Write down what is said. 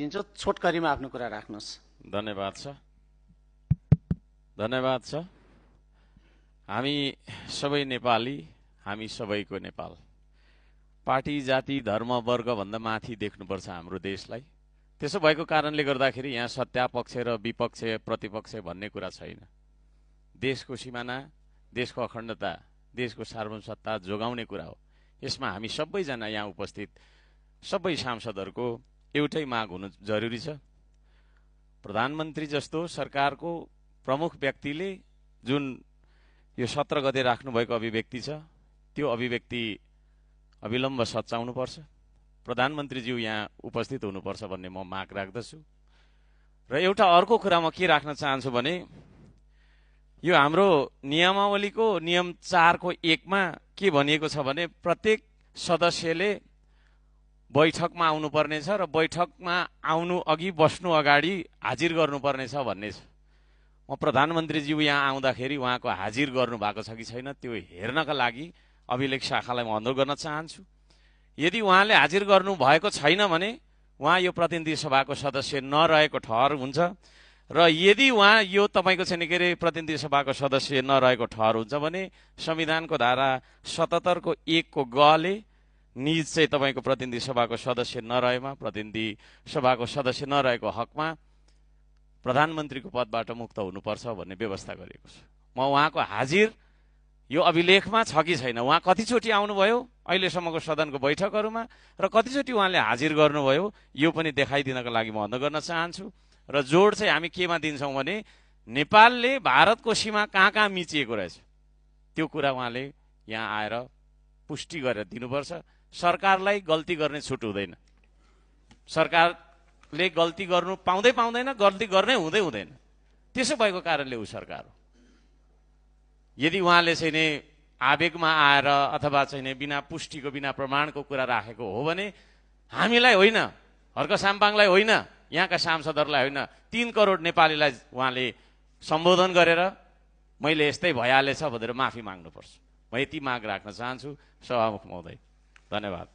दिन्छ छोटकरीमा आफ्नो कुरा राख्नुस्। धन्यवाद छ। धन्यवाद छ। हामी सबै नेपाली, हामी सबैको नेपाल। पार्टी जाति धर्म वर्ग भन्दा माथि देख्नुपर्छ हाम्रो देशलाई। त्यसो भएको कारणले गर्दाखेरि यहाँ सत्तापक्ष र विपक्ष प्रतिपक्ष भन्ने कुरा छैन। देशको सिमाना, देशको अखण्डता, देशको सार्वभौमसत्ता जोगाउने कुरा हो। यसमा हामी सबैजना यहाँ उपस्थित सबै सांसदहरूको एउटै माग हुनु जरुरी छ। प्रधानमन्त्री जस्तो सरकारको प्रमुख व्यक्तिले जुन यो 17 गते राख्नुभएको अभिव्यक्ति छ, त्यो अभिव्यक्ति अविलम्ब सच्याउनुपर्छ। प्रधानमन्त्रीज्यू यहाँ उपस्थित हुनुपर्छ भन्ने म माग राख्दछु। र एउटा अर्को कुरा म के राख्न चाहन्छु भने, यो हाम्रो नियमावलीको नियम 4 को 1 मा के भनिएको छ भने प्रत्येक सदस्यले बैठकमा आउनुपर्ने छ र बैठकमा आउनु अघि बस्नु अगाडि हाजिर गर्नुपर्ने छ भन्ने छ। म प्रधानमन्त्रीज्यू यहाँ आउँदाखेरि उहाँको हाजिर गर्नु भएको छ कि छैन त्यो हेर्नका लागि अभिलेख शाखालाई म अनुरोध गर्न चाहन्छु। यदि उहाँले हाजिर गर्नु भएको छैन भने उहाँ यो प्रतिनिधि सभाको सदस्य नरहेको ठहर हुन्छ र यदि उहाँ यो तपाईको चाहिँ के अरे प्रतिनिधि सभाको सदस्य नरहेको ठहर हुन्छ भने संविधानको धारा 77 को 1 को ग ले निज चाहिँ तपाईको प्रतिनिधि सभाको सदस्य नरहेमा प्रतिनिधि सभाको सदस्य नरहेको हकमा प्रधानमन्त्रीको पदबाट मुक्त हुनुपर्छ भन्ने व्यवस्था गरिएको छ। म उहाँको हाजिर यो अभिलेखमा छ कि छैन, उहाँ कतिचोटि आउनुभयो अहिलेसम्मको सदनको बैठकहरूमा र कतिचोटि उहाँले हाजिर गर्नुभयो यो पनि देखाइदिनको लागि म अनुरोध गर्न चाहन्छु। र जोड चाहिँ हामी केमा दिन्छौँ भने नेपालले भारतको सीमा कहाँ कहाँ मिचिएको रहेछ त्यो कुरा उहाँले यहाँ आएर पुष्टि गरेर दिनुपर्छ। सरकारलाई गल्ती गर्ने छुट हुँदैन। सरकारले गल्ती गर्नु पाउँदैन, गल्ती गर्नै हुँदैन। त्यसो भएको कारणले ऊ सरकार हो। यदि उहाँले चाहिँ नि आवेगमा आएर अथवा चाहिँ नि बिना पुष्टिको बिना प्रमाणको कुरा राखेको हो भने हामीलाई होइन, हर्क साम्पाङलाई होइन, यहाँका सांसदहरूलाई होइन, 3 करोड नेपालीलाई उहाँले सम्बोधन गरेर मैले यस्तै भइहालेछ भनेर माफी माग्नुपर्छ। म यति माग राख्न चाहन्छु। सभामुख महोदय, धन्यवाद।